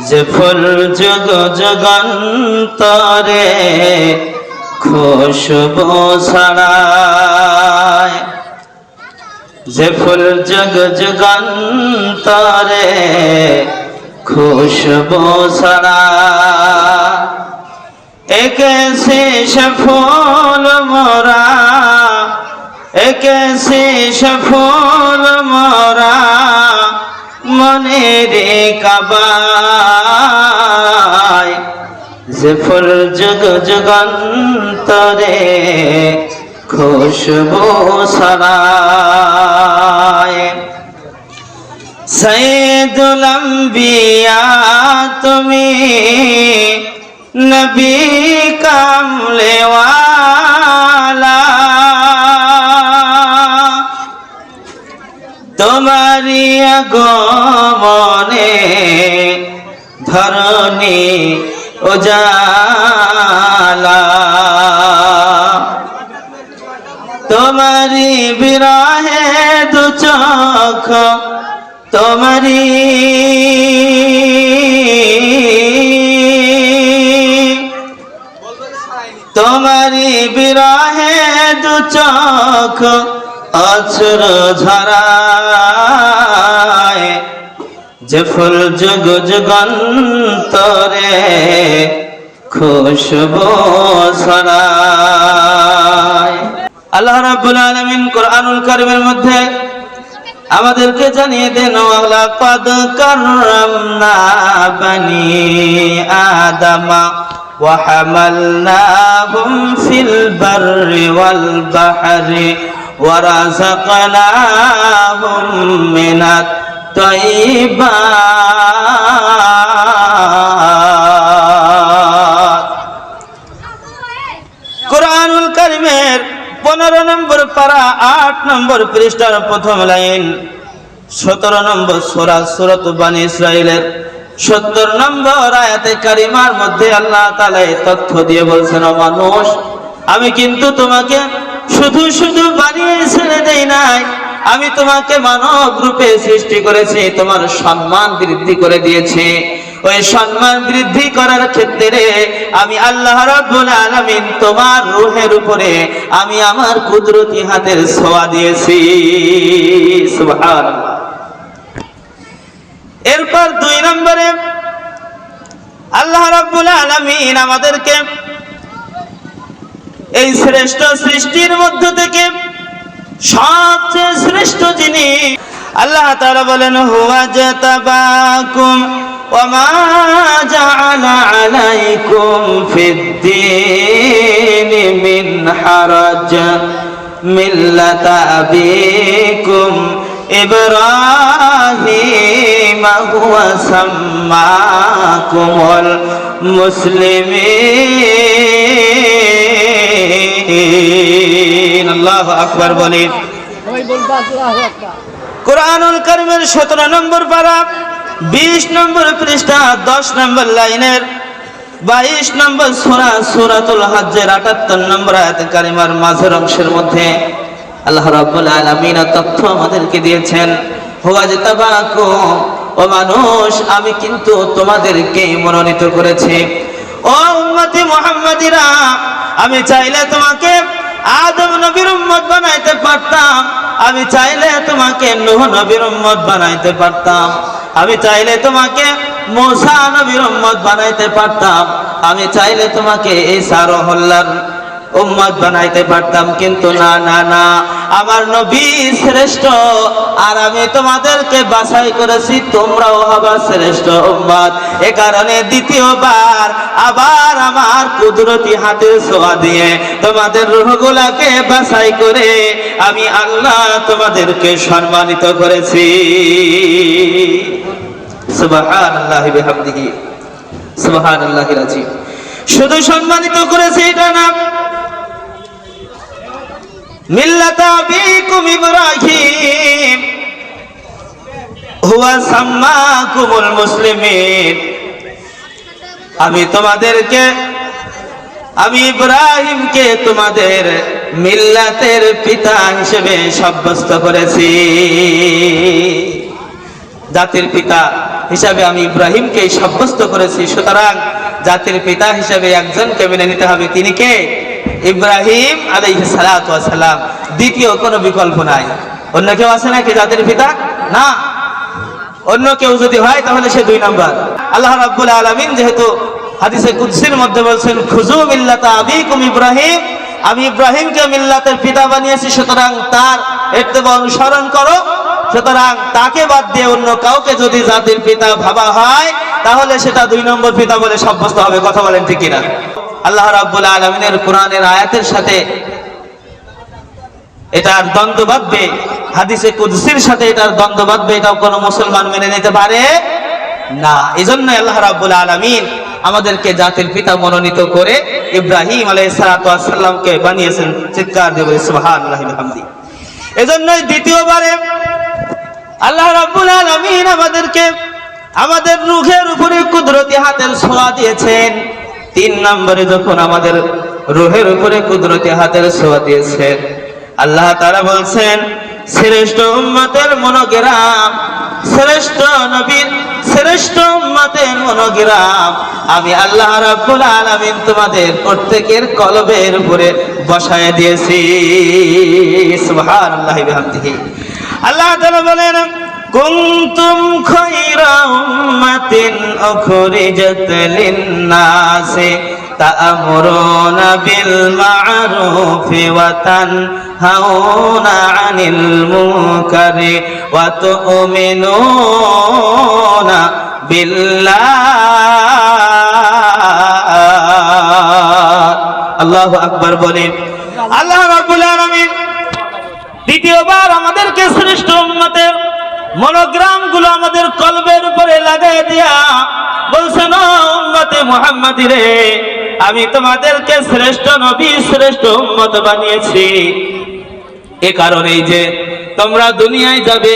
যে ফুল যুগ যুগান্তরে খুশবু ছড়ায়, যে ফুল যুগ যুগান্তরে খুশবু ছড়ায়, একেছে সে ফুল মোরা, একেছে সে ফুল মোরা মনের কাবায়, যে ফুল যুগ যুগান্তরে খুশবু ছড়ায়। সৈয়দুল আম্বিয়া তুমি নবী কামলে ওয়ালা, তোমারি আগমনে ধরণী উজালা, তোমারি বিরহে দু চোখ, তোমারি তোমারি বিরহে দু চোখ অশ্রু ঝরায়, যে ফুল যুগ যুগান্তরে খুশবু ছড়ায়। আল্লাহ রাব্বুল আলামিন কোরআনুল কারীমের মধ্যে আমাদেরকে জানিয়ে দেন, ওয়ালাকাদ কাররামনা বানি আদামা ওয়া হামালনাহুম ফিল বাররি ওয়াল বাহরি ওয়া রাযাকনাহুম মিনাত তাইয়্যিবাত। কোরআনুল কারীমের 15 নম্বর পারা 8 নম্বর পৃষ্ঠার প্রথম লাইন, 17 নম্বর সূরা সূরাত বনী ইসরাঈলের 70 নম্বর আয়াতে কারিমার মধ্যে আল্লাহ তাআলা এই তথ্য দিয়ে বলছেন, ও মানুষ, আমি কিন্তু তোমাকে শুধু শুধু বানিয়ে ছেড়ে দেই নাই, আমি তোমাকে মানব রূপে সৃষ্টি করেছি, তোমার সম্মান বৃদ্ধি করে দিয়েছি। ওই সম্মান বৃদ্ধি করার ক্ষেত্রে আমি আল্লাহ রাব্বুল আলামিন তোমার রূহের উপরে আমি আমার কুদরতি হাতের ছোঁয়া দিয়েছি। সুবহানাল্লাহ। এরপর 2 নম্বরে আল্লাহ রাব্বুল আলামিন আমাদেরকে এই শ্রেষ্ঠ সৃষ্টির মধ্য থেকে সবচেয়ে শ্রেষ্ঠ যিনি, আল্লাহ তাআলা বলেন, হুয়া জাতাবাকুম ওয়া মা জাআলা আলাইকুম ফিদ-দীনি মিন হারাজ মিল্লাতা আবিকুম ইব্রাহিম হুয়া সাম্মাকুমুল মুসলিমিন। আল্লাহু আকবার বলেন। কোরআনুল কারীমের 17 নম্বর পারা 20 নম্বর পৃষ্ঠা 10 নম্বর লাইনের 22 নম্বর সূরা সূরাতুল হজ্জের 78 নম্বর আয়াতে কারিমার মাঝের অংশের মধ্যে আল্লাহ রাব্বুল আলামিন তথ্য আমাদেরকে দিয়েছেন, হুয়া জাতাবাকুম, ও মানুষ, আমি কিন্তু তোমাদেরকে মনোনীত করেছি। ও উম্মতি মুহাম্মাদিরা, আমি চাইলে তোমাকে আদম নবীর উম্মত বানাইতে পারতাম, আমি চাইলে তোমাকে নূহ নবীর উম্মত বানাইতে পারতাম, আমি চাইলে তোমাকে মূসা নবীর উম্মত বানাইতে পারতাম, আমি চাইলে তোমাকে ঈসা রুহুল্লাহর উম্মত বানাইতে পারতাম, কিন্তু না না না, আমার নবী শ্রেষ্ঠ, আর আমি তোমাদেরকে বাছাই করেছি, তোমরাও হবা শ্রেষ্ঠ উম্মত। এ কারণে দ্বিতীয়বার আবার আমার কুদরতি হাতের ছোঁয়া দিয়ে তোমাদের রূহগুলাকে বাছাই করে আমি আল্লাহ তোমাদেরকে সম্মানিত করেছি। সুবহানাল্লাহি বিহামদিহি সুবহানাল্লাহিল আযীম। শুধু সম্মানিত করেছি এটা না, মিল্লাতা আবিকুম ইব্রাহিম হুয়া সাম্মাকুমুল মুসলিমিন, আমি তোমাদেরকে, আমি ইব্রাহিমকে তোমাদের মিল্লাতের পিতা হিসেবে সাব্যস্ত করেছি। জাতির পিতা হিসাবে আমি ইব্রাহিমকে সাব্যস্ত করেছি, সুতরাং জাতির পিতা হিসাবে একজনকে মেনে নিতে হবে। তিনি কে? ইব্রাহিম আলাইহিস সালাতু ওয়াস সালাম। দ্বিতীয় কোনো বিকল্প নাই। অন্য কেউ আছে নাকি জাতির পিতা? না। অন্য কেউ যদি হয় তাহলে সে 2 নম্বর। আল্লাহ রাব্বুল আলামিন যেহেতু হাদিসে কুদসির মধ্যে বলছেন, খুযু মিল্লাতা আবিকুম ইব্রাহিম, আমি ইব্রাহিমকে মিল্লাতের পিতা বানিয়েছি, সুতরাং তার ইত্তেবা অনুসরণ করো। সুতরাং তাকে বাদ দিয়ে অন্য কাউকে যদি জাতির পিতা ভাবা হয় তাহলে সেটা 2 নম্বর পিতা বলে সাব্যস্ত হবে। কথা বলেন ঠিক কিনা? আল্লাহ রাব্বুল আলামিনের কোরআনের আয়াতের সাথে এটার দ্বন্দ্ব বাঁধবে, হাদিসে কুদসির সাথে এটার দ্বন্দ্ব বাঁধবে, এটাও কোনো মুসলমান মেনে নিতে পারে না। এজন্য আল্লাহ রাব্বুল আলামিন আমাদেরকে জাতির পিতা মনোনীত করে ইব্রাহিম আলাইহিস সালাতু ওয়াস সালামকে বানিয়েছেন। চিৎকার দেবে সুবহানাল্লাহি ওয়া বিহামদিহি। এজন্যই দ্বিতীয়বারে আল্লাহ রাব্বুল আলামিন আমাদেরকে আমাদের রূহের উপরে কুদরতি হাতের ছোঁয়া দিয়েছেন। 3 নম্বরে যখন আমাদের রূহের উপরে কুদরতি হাতের ছোঁয়া দিয়েছেন, আল্লাহ তাআলা বলছেন, শ্রেষ্ঠ উম্মতের মনোগ্রাম, শ্রেষ্ঠ নবীর শ্রেষ্ঠ উম্মতের মনোগ্রাম আমি আল্লাহ রাব্বুল আলামিন তোমাদের প্রত্যেকের কলবের উপরে বসায় দিয়েছি। সুবহানাল্লাহি ওয়া বিহামদিহি। আল্লাহ তাআলা বলেন, কুনতুম খায়রা উম্মাতিন উখরিজাত লিন-নাসি তা'মুরুনা বিল মা'রুফি ওয়া তানহাউনা 'আনিল মুনকারি ওয়া তু'মিনুনা বিল্লাহ। আল্লাহু আকবার বলেন। আল্লাহ রাব্বুল আলামিন দ্বিতীয়বার আমাদেরকে শ্রেষ্ঠ উম্মতের মনোগ্রাম গুলো আমাদের কলবের উপরে লাগাই দিয়া বলছেন, ও উম্মতে মুহাম্মাদি রে, আমি তোমাদেরকে শ্রেষ্ঠ নবী শ্রেষ্ঠ উম্মত বানিয়েছি। এ কারণেই যে তোমরা দুনিয়ায় যাবে,